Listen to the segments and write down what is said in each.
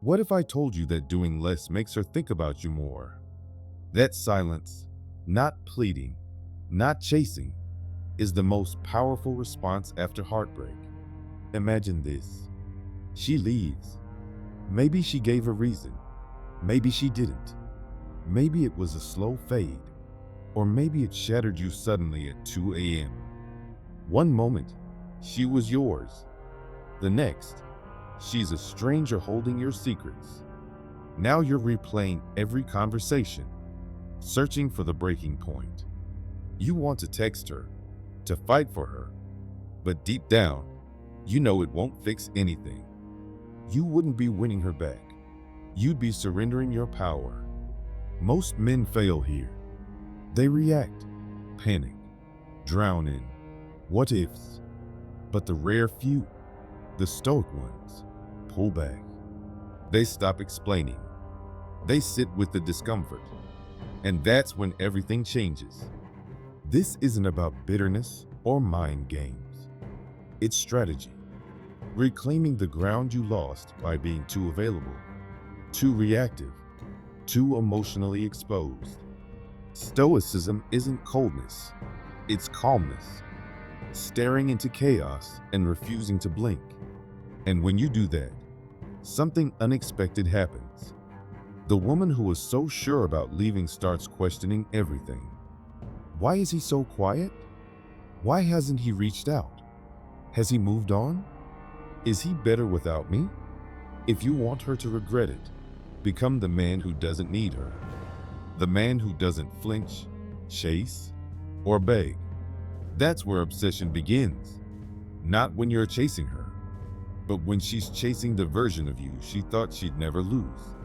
What if I told you that doing less makes her think about you more? That silence, not pleading, not chasing, is the most powerful response after heartbreak. Imagine this. She leaves. Maybe she gave a reason. Maybe she didn't. Maybe it was a slow fade. Or maybe it shattered you suddenly at 2 a.m. One moment, she was yours. The next, she's a stranger holding your secrets. Now you're replaying every conversation, searching for the breaking point. You want to text her, to fight for her, but deep down, you know it won't fix anything. You wouldn't be winning her back. You'd be surrendering your power. Most men fail here. They react, panic, drown in what ifs. But the rare few, the stoic ones, pull back. They stop explaining. They sit with the discomfort. And that's when everything changes. This isn't about bitterness or mind games. It's strategy. Reclaiming the ground you lost by being too available, too reactive, too emotionally exposed. Stoicism isn't coldness, it's calmness, staring into chaos and refusing to blink. And when you do that, something unexpected happens. The woman who was so sure about leaving starts questioning everything. Why is he so quiet? Why hasn't he reached out? Has he moved on? Is he better without me? If you want her to regret it, become the man who doesn't need her. The man who doesn't flinch, chase, or beg. That's where obsession begins. Not when you're chasing her, but when she's chasing the version of you she thought she'd never lose.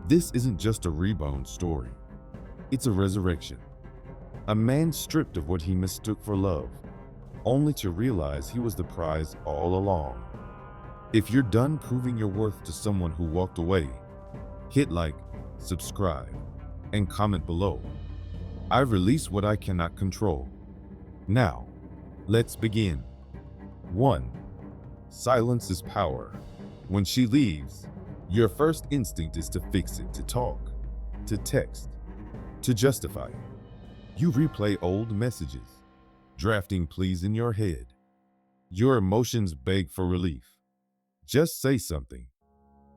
This isn't just a rebound story. It's a resurrection. A man stripped of what he mistook for love, only to realize he was the prize all along. If you're done proving your worth to someone who walked away, hit like, subscribe, and comment below. I release what I cannot control. Now, let's begin. 1. Silence is power. When she leaves, your first instinct is to fix it, to talk, to text, to justify it. You replay old messages, drafting pleas in your head. Your emotions beg for relief. Just say something.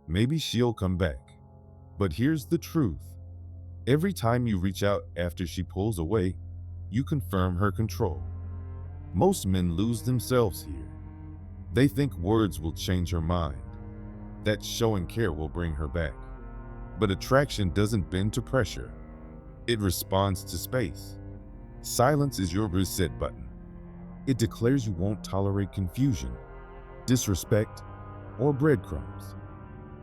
Maybe she'll come back. But here's the truth. Every time you reach out after she pulls away, you confirm her control. Most men lose themselves here. They think words will change her mind, that showing care will bring her back. But attraction doesn't bend to pressure. It responds to space. Silence is your reset button. It declares you won't tolerate confusion, disrespect, or breadcrumbs.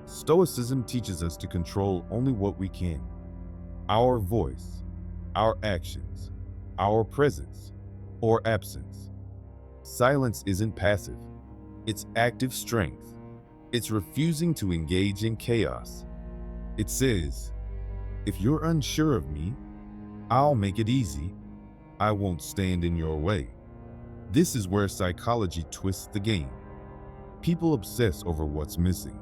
Stoicism teaches us to control only what we can. Our voice, our actions, our presence, or absence. Silence isn't passive. It's active strength. It's refusing to engage in chaos. It says, if you're unsure of me, I'll make it easy. I won't stand in your way. This is where psychology twists the game. People obsess over what's missing,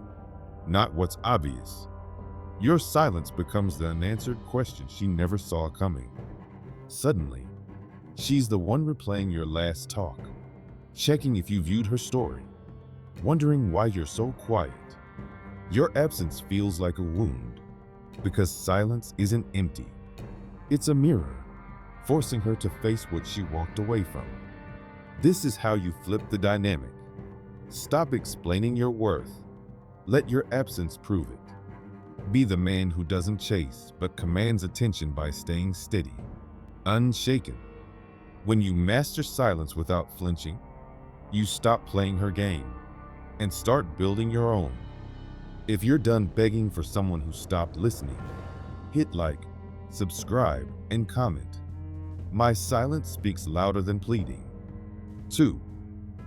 not what's obvious. Your silence becomes the unanswered question she never saw coming. Suddenly, she's the one replaying your last talk, checking if you viewed her story, wondering why you're so quiet. Your absence feels like a wound, because silence isn't empty. It's a mirror, forcing her to face what she walked away from. This is how you flip the dynamic. Stop explaining your worth. Let your absence prove it. Be the man who doesn't chase, but commands attention by staying steady, unshaken. When you master silence without flinching, you stop playing her game and start building your own. If you're done begging for someone who stopped listening, hit like, subscribe, and comment. My silence speaks louder than pleading. 2.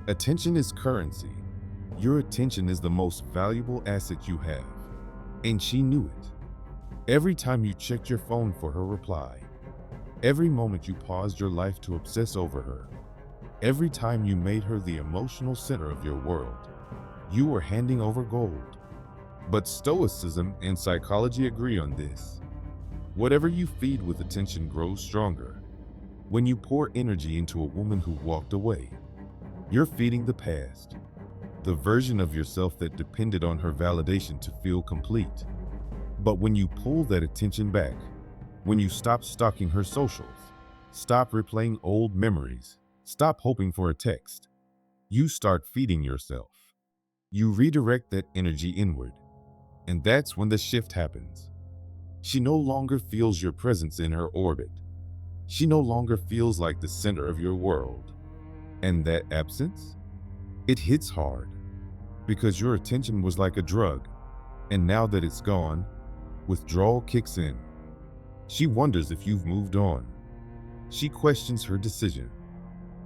Attention is currency. Your attention is the most valuable asset you have, and she knew it. Every time you checked your phone for her reply, every moment you paused your life to obsess over her, every time you made her the emotional center of your world, you were handing over gold. But Stoicism and psychology agree on this. Whatever you feed with attention grows stronger. When you pour energy into a woman who walked away, you're feeding the past, the version of yourself that depended on her validation to feel complete. But when you pull that attention back, when you stop stalking her socials, stop replaying old memories, stop hoping for a text, you start feeding yourself. You redirect that energy inward, and that's when the shift happens. She no longer feels your presence in her orbit. She no longer feels like the center of your world. And that absence? It hits hard, because your attention was like a drug, and now that it's gone, withdrawal kicks in. She wonders if you've moved on. She questions her decision.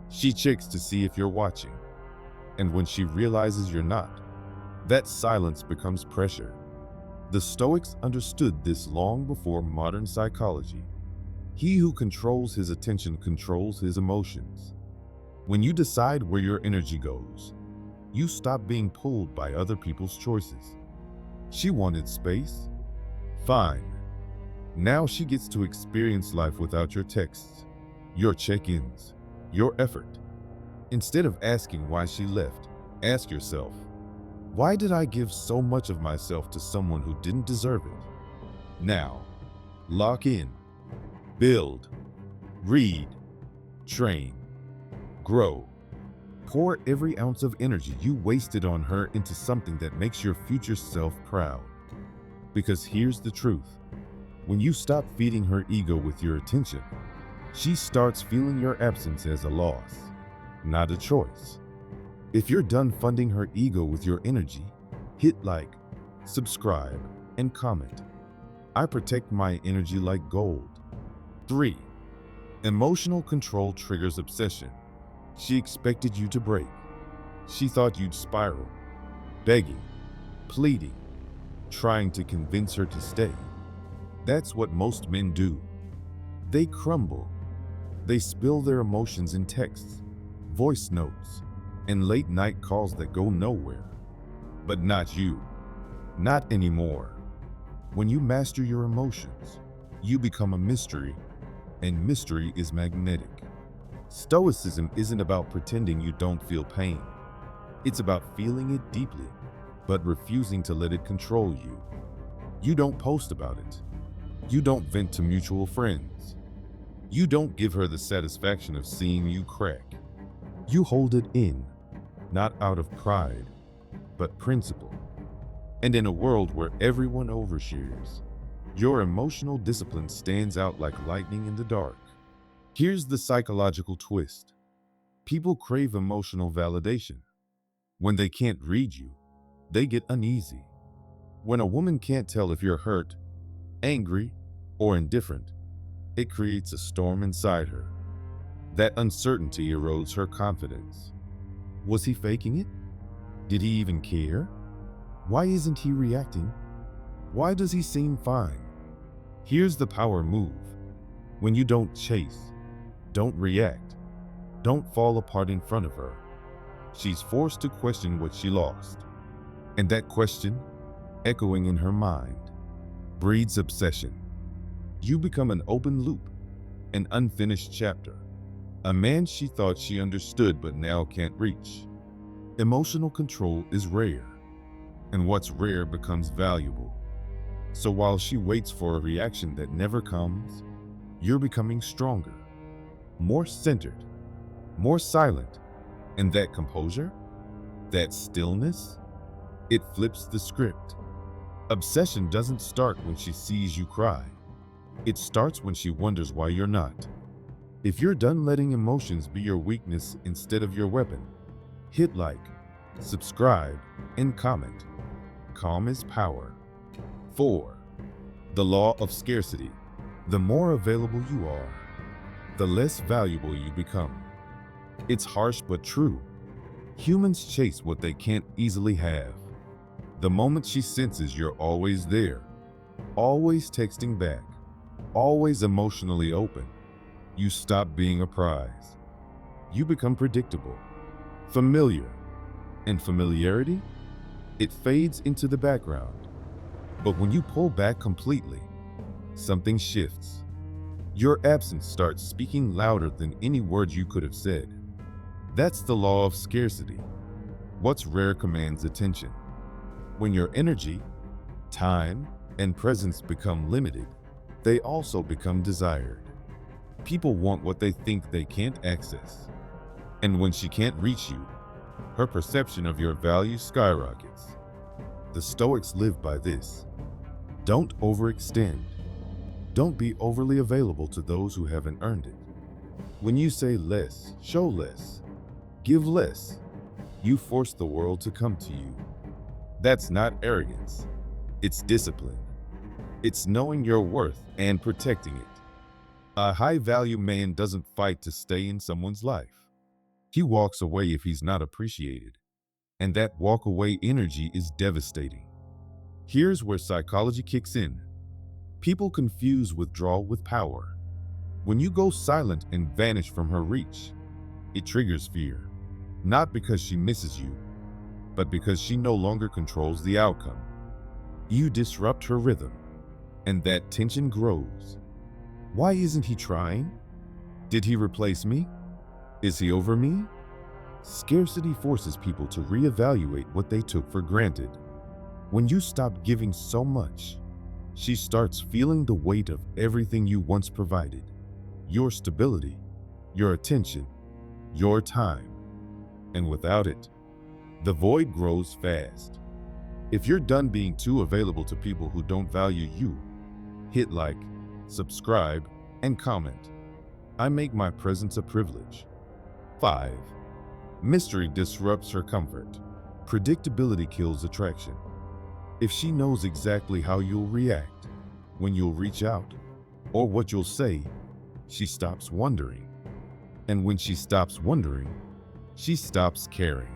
She checks to see if you're watching. And when she realizes you're not, that silence becomes pressure. The Stoics understood this long before modern psychology. He who controls his attention controls his emotions. When you decide where your energy goes, you stop being pulled by other people's choices. She wanted space? Fine. Now she gets to experience life without your texts, your check-ins, your effort. Instead of asking why she left, ask yourself, why did I give so much of myself to someone who didn't deserve it? Now, lock in, build, read, train, grow. Pour every ounce of energy you wasted on her into something that makes your future self proud. Because here's the truth. When you stop feeding her ego with your attention, she starts feeling your absence as a loss, not a choice. If you're done funding her ego with your energy, hit like, subscribe, and comment. I protect my energy like gold. 3. Emotional control triggers obsession. She expected you to break. She thought you'd spiral, begging, pleading, trying to convince her to stay. That's what most men do. They crumble. They spill their emotions in texts, voice notes, and late night calls that go nowhere. But not you. Not anymore. When you master your emotions, you become a mystery, and mystery is magnetic. Stoicism isn't about pretending you don't feel pain. It's about feeling it deeply, but refusing to let it control you. You don't post about it. You don't vent to mutual friends. You don't give her the satisfaction of seeing you crack. You hold it in, not out of pride, but principle. And in a world where everyone overshares, your emotional discipline stands out like lightning in the dark. Here's the psychological twist. People crave emotional validation. When they can't read you, they get uneasy. When a woman can't tell if you're hurt, angry, or indifferent, it creates a storm inside her. That uncertainty erodes her confidence. Was he faking it? Did he even care? Why isn't he reacting? Why does he seem fine? Here's the power move. When you don't chase, don't react, don't fall apart in front of her, she's forced to question what she lost. And that question, echoing in her mind, breeds obsession. You become an open loop, an unfinished chapter, a man she thought she understood but now can't reach. Emotional control is rare, and what's rare becomes valuable. So while she waits for a reaction that never comes, you're becoming stronger, more centered, more silent, and that composure, that stillness, it flips the script. Obsession doesn't start when she sees you cry. It starts when she wonders why you're not. If you're done letting emotions be your weakness instead of your weapon, hit like, subscribe, and comment. Calm is power. 4. The Law of Scarcity. The more available you are, the less valuable you become. It's harsh but true. Humans chase what they can't easily have. The moment she senses you're always there, always texting back, always emotionally open, you stop being a prize. You become predictable, familiar, and familiarity, it fades into the background. But when you pull back completely, something shifts. Your absence starts speaking louder than any words you could have said. That's the law of scarcity. What's rare commands attention. When your energy, time, and presence become limited, they also become desired. People want what they think they can't access. And when she can't reach you, her perception of your value skyrockets. The Stoics live by this. Don't overextend. Don't be overly available to those who haven't earned it. When you say less, show less, give less, you force the world to come to you. That's not arrogance. It's discipline. It's knowing your worth and protecting it. A high-value man doesn't fight to stay in someone's life. He walks away if he's not appreciated. And that walk-away energy is devastating. Here's where psychology kicks in. People confuse withdrawal with power. When you go silent and vanish from her reach, it triggers fear. Not because she misses you, but because she no longer controls the outcome. You disrupt her rhythm, and that tension grows. Why isn't he trying? Did he replace me? Is he over me? Scarcity forces people to reevaluate what they took for granted. When you stop giving so much, she starts feeling the weight of everything you once provided. Your stability, your attention, your time. And without it, the void grows fast. If you're done being too available to people who don't value you, hit like, subscribe, and comment. I make my presence a privilege. 5. Mystery disrupts her comfort. Predictability kills attraction. If she knows exactly how you'll react, when you'll reach out, or what you'll say, she stops wondering. And when she stops wondering, she stops caring.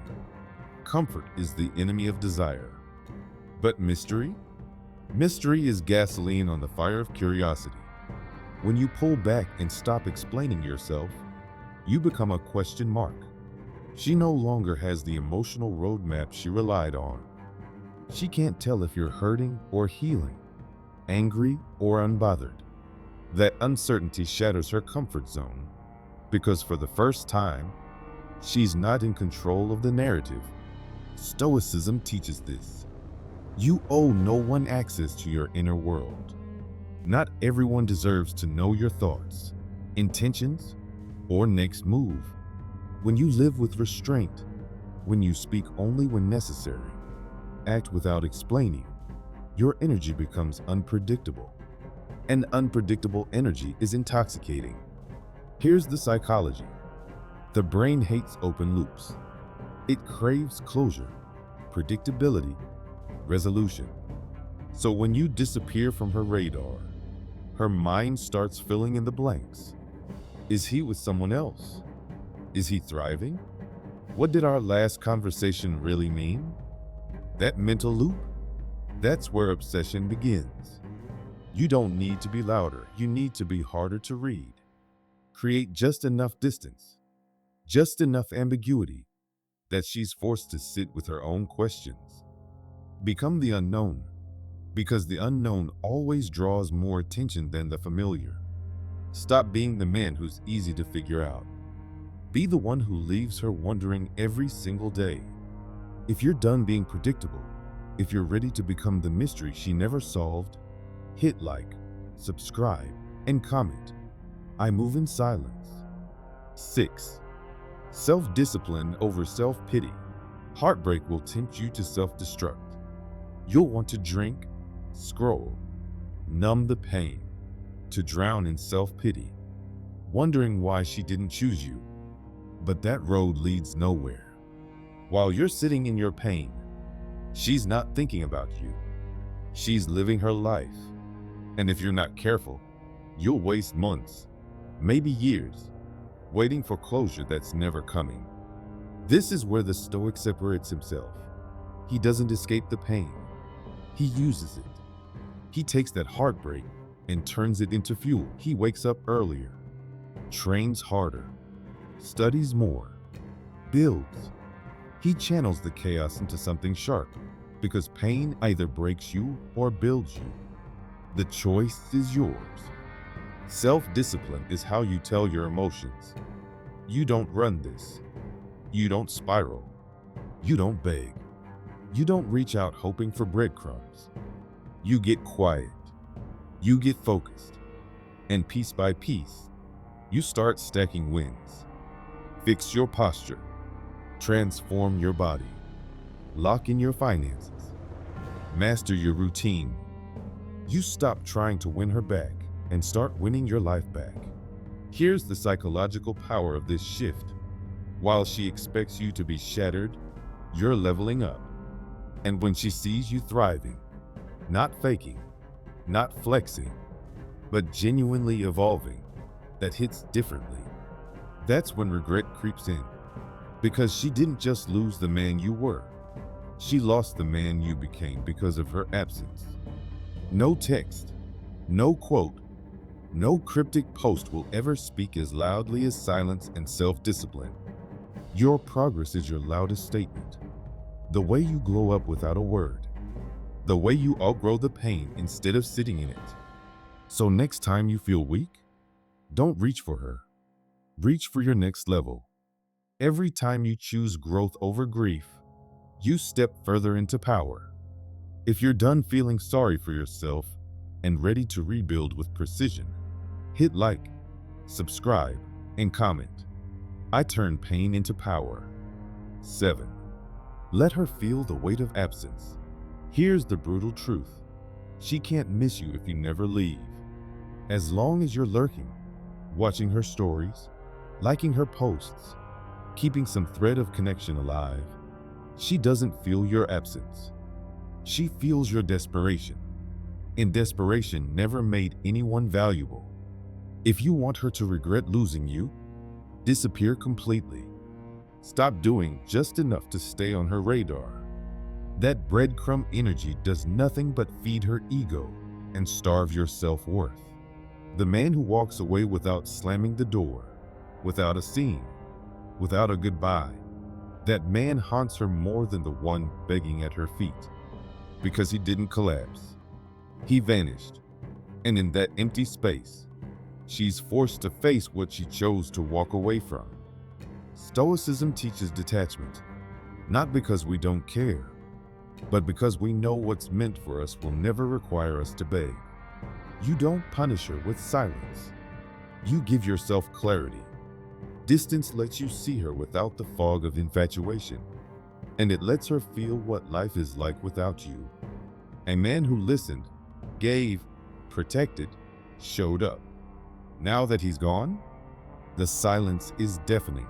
Comfort is the enemy of desire. But mystery? Mystery is gasoline on the fire of curiosity. When you pull back and stop explaining yourself, you become a question mark. She no longer has the emotional roadmap she relied on. She can't tell if you're hurting or healing, angry or unbothered. That uncertainty shatters her comfort zone, because for the first time, she's not in control of the narrative. Stoicism teaches this. You owe no one access to your inner world. Not everyone deserves to know your thoughts, intentions, or next move. When you live with restraint, when you speak only when necessary, act without explaining, your energy becomes unpredictable. And unpredictable energy is intoxicating. Here's the psychology. The brain hates open loops. It craves closure, predictability, resolution. So when you disappear from her radar, her mind starts filling in the blanks. Is he with someone else? Is he thriving? What did our last conversation really mean? That mental loop? That's where obsession begins. You don't need to be louder, you need to be harder to read. Create just enough distance, just enough ambiguity, that she's forced to sit with her own questions. Become the unknown, because the unknown always draws more attention than the familiar. Stop being the man who's easy to figure out. Be the one who leaves her wondering every single day. If you're done being predictable, if you're ready to become the mystery she never solved, hit like, subscribe, and comment. I move in silence. 6. Self-discipline over self-pity. Heartbreak will tempt you to self-destruct. You'll want to drink, scroll, numb the pain, to drown in self-pity, wondering why she didn't choose you. But that road leads nowhere. While you're sitting in your pain, she's not thinking about you. She's living her life. And if you're not careful, you'll waste months, maybe years, waiting for closure that's never coming. This is where the Stoic separates himself. He doesn't escape the pain. He uses it. He takes that heartbreak and turns it into fuel. He wakes up earlier, trains harder, studies more, builds. He channels the chaos into something sharp, because pain either breaks you or builds you. The choice is yours. Self-discipline is how you tell your emotions. You don't run this. You don't spiral. You don't beg. You don't reach out hoping for breadcrumbs. You get quiet. You get focused. And piece by piece, you start stacking wins. Fix your posture. Transform your body. Lock in your finances. Master your routine. You stop trying to win her back and start winning your life back. Here's the psychological power of this shift. While she expects you to be shattered, you're leveling up. And when she sees you thriving, not faking, not flexing, but genuinely evolving, that hits differently. That's when regret creeps in. Because she didn't just lose the man you were. She lost the man you became because of her absence. No text, no quote, no cryptic post will ever speak as loudly as silence and self-discipline. Your progress is your loudest statement. The way you glow up without a word. The way you outgrow the pain instead of sitting in it. So next time you feel weak, don't reach for her. Reach for your next level. Every time you choose growth over grief, you step further into power. If you're done feeling sorry for yourself and ready to rebuild with precision, hit like, subscribe, and comment. I turn pain into power. 7. Let her feel the weight of absence. Here's the brutal truth. She can't miss you if you never leave. As long as you're lurking, watching her stories, liking her posts, keeping some thread of connection alive, she doesn't feel your absence. She feels your desperation. And desperation never made anyone valuable. If you want her to regret losing you, disappear completely. Stop doing just enough to stay on her radar. That breadcrumb energy does nothing but feed her ego and starve your self-worth. The man who walks away without slamming the door, without a scene, without a goodbye, that man haunts her more than the one begging at her feet. Because he didn't collapse. He vanished. And in that empty space, she's forced to face what she chose to walk away from. Stoicism teaches detachment, not because we don't care, but because we know what's meant for us will never require us to beg. You don't punish her with silence. You give yourself clarity. Distance lets you see her without the fog of infatuation, and it lets her feel what life is like without you. A man who listened, gave, protected, showed up. Now that he's gone, the silence is deafening.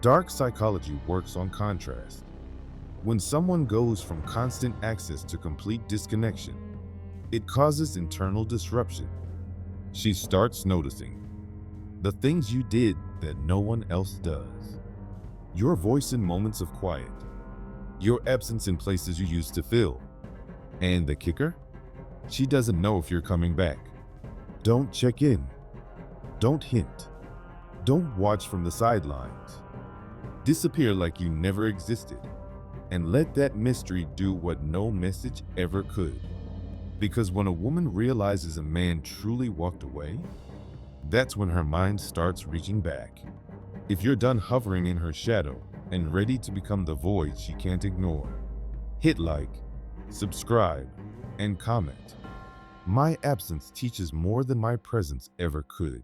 Dark psychology works on contrast. When someone goes from constant access to complete disconnection, it causes internal disruption. She starts noticing the things you did that no one else does. Your voice in moments of quiet. Your absence in places you used to fill. And the kicker? She doesn't know if you're coming back. Don't check in. Don't hint. Don't watch from the sidelines. Disappear like you never existed. And let that mystery do what no message ever could. Because when a woman realizes a man truly walked away, that's when her mind starts reaching back. If you're done hovering in her shadow and ready to become the void she can't ignore, hit like, subscribe, and comment. My absence teaches more than my presence ever could.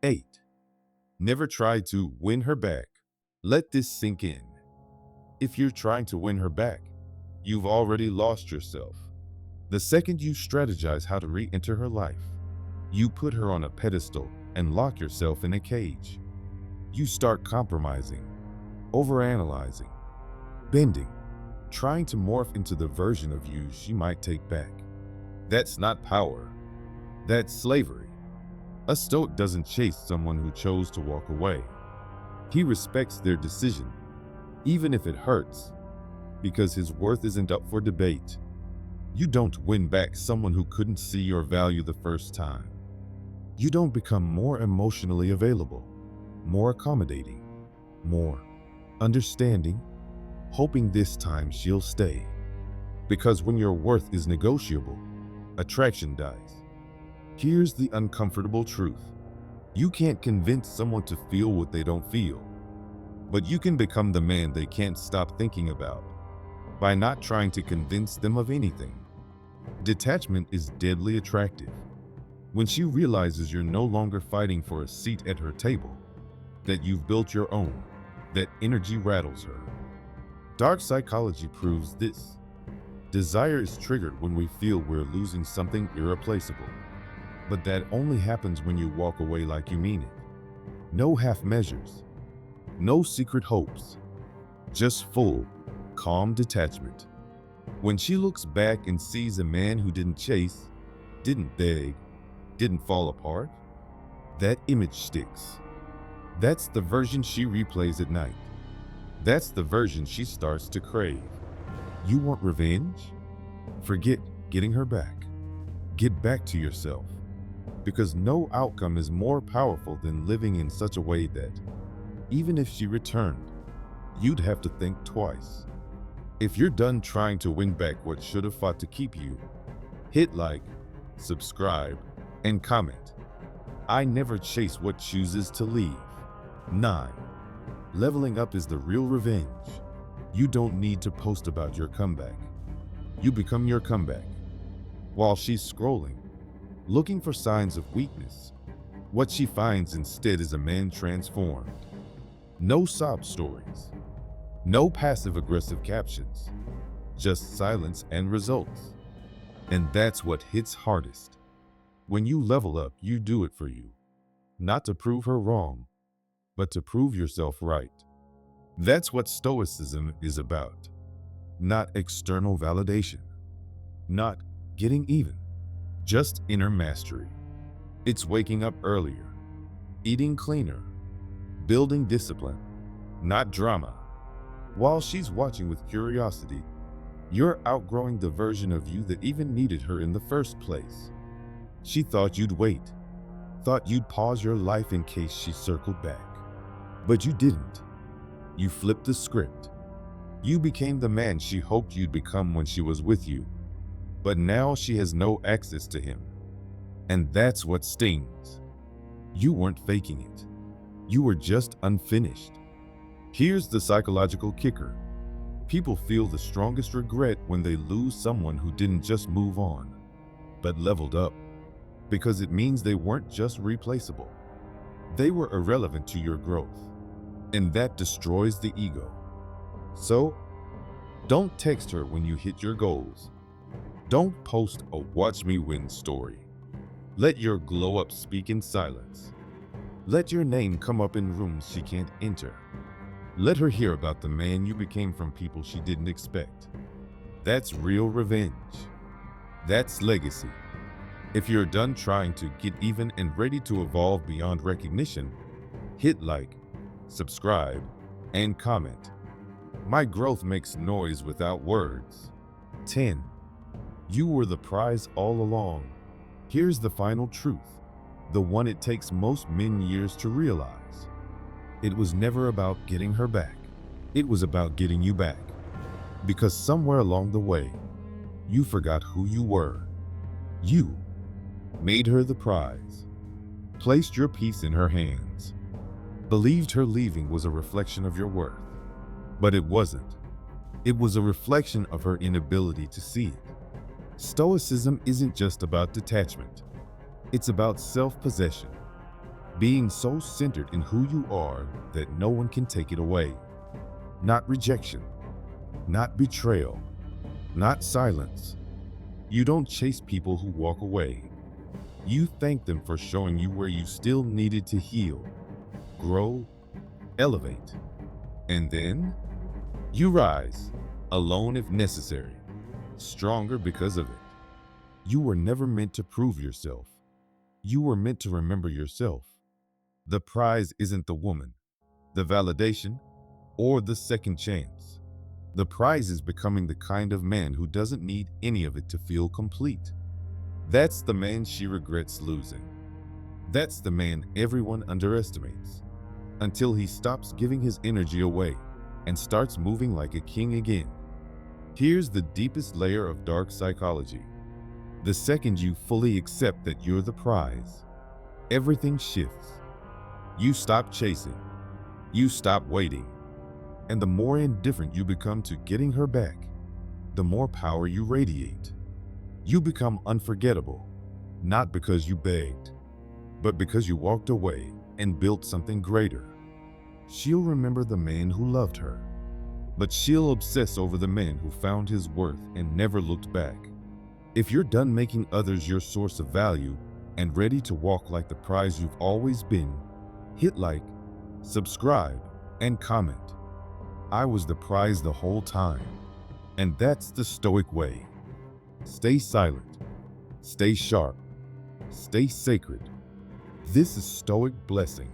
8. Never try to win her back. Let this sink in. If you're trying to win her back, you've already lost yourself. The second you strategize how to re-enter her life, you put her on a pedestal and lock yourself in a cage. You start compromising, overanalyzing, bending, trying to morph into the version of you she might take back. That's not power. That's slavery. A Stoic doesn't chase someone who chose to walk away. He respects their decision, even if it hurts, because his worth isn't up for debate. You don't win back someone who couldn't see your value the first time. You don't become more emotionally available, more accommodating, more understanding, hoping this time she'll stay. Because when your worth is negotiable, attraction dies. Here's the uncomfortable truth. You can't convince someone to feel what they don't feel, but you can become the man they can't stop thinking about by not trying to convince them of anything. Detachment is deadly attractive. When she realizes you're no longer fighting for a seat at her table, that you've built your own, that energy rattles her. Dark psychology proves this. Desire is triggered when we feel we're losing something irreplaceable. But that only happens when you walk away like you mean it. No half measures, no secret hopes, just full, calm detachment. When she looks back and sees a man who didn't chase, didn't beg, didn't fall apart, that image sticks. That's the version she replays at night. That's the version she starts to crave. You want revenge? Forget getting her back. Get back to yourself. Because no outcome is more powerful than living in such a way that, even if she returned, you'd have to think twice. If you're done trying to win back what should have fought to keep you, hit like, subscribe, and comment. I never chase what chooses to leave. 9. Leveling up is the real revenge. You don't need to post about your comeback. You become your comeback. While she's scrolling, looking for signs of weakness, what she finds instead is a man transformed. No sob stories. No passive-aggressive captions. Just silence and results. And that's what hits hardest. When you level up, you do it for you. Not to prove her wrong, but to prove yourself right. That's what Stoicism is about. Not external validation. Not getting even. Just inner mastery. It's waking up earlier, eating cleaner, building discipline, not drama. While she's watching with curiosity, you're outgrowing the version of you that even needed her in the first place. She thought you'd wait, thought you'd pause your life in case she circled back. But you didn't. You flipped the script. You became the man she hoped you'd become when she was with you. But now she has no access to him. And that's what stings. You weren't faking it. You were just unfinished. Here's the psychological kicker. People feel the strongest regret when they lose someone who didn't just move on, but leveled up. Because it means they weren't just replaceable. They were irrelevant to your growth. And that destroys the ego. So, don't text her when you hit your goals. Don't post a "watch me win" story. Let your glow up speak in silence. Let your name come up in rooms she can't enter. Let her hear about the man you became from people she didn't expect. That's real revenge. That's legacy. If you're done trying to get even and ready to evolve beyond recognition, hit like, subscribe, and comment. My growth makes noise without words. 10. You were the prize all along. Here's the final truth, the one it takes most men years to realize. It was never about getting her back. It was about getting you back. Because somewhere along the way, you forgot who you were. You made her the prize, placed your peace in her hands, believed her leaving was a reflection of your worth. But it wasn't. It was a reflection of her inability to see it. Stoicism isn't just about detachment. It's about self-possession, being so centered in who you are that no one can take it away. Not rejection, not betrayal, not silence. You don't chase people who walk away. You thank them for showing you where you still needed to heal, grow, elevate. And then you rise, alone if necessary, stronger because of it. You were never meant to prove yourself. You were meant to remember yourself. The prize isn't the woman, the validation, or the second chance. The prize is becoming the kind of man who doesn't need any of it to feel complete. That's the man she regrets losing. That's the man everyone underestimates, until he stops giving his energy away and starts moving like a king again. Here's the deepest layer of dark psychology. The second you fully accept that you're the prize, everything shifts. You stop chasing, you stop waiting, and the more indifferent you become to getting her back, the more power you radiate. You become unforgettable, not because you begged, but because you walked away and built something greater. She'll remember the man who loved her, but she'll obsess over the man who found his worth and never looked back. If you're done making others your source of value and ready to walk like the prize you've always been, hit like, subscribe, and comment. I was the prize the whole time. And that's the Stoic way. Stay silent, stay sharp, stay sacred. This is Stoic Blessing.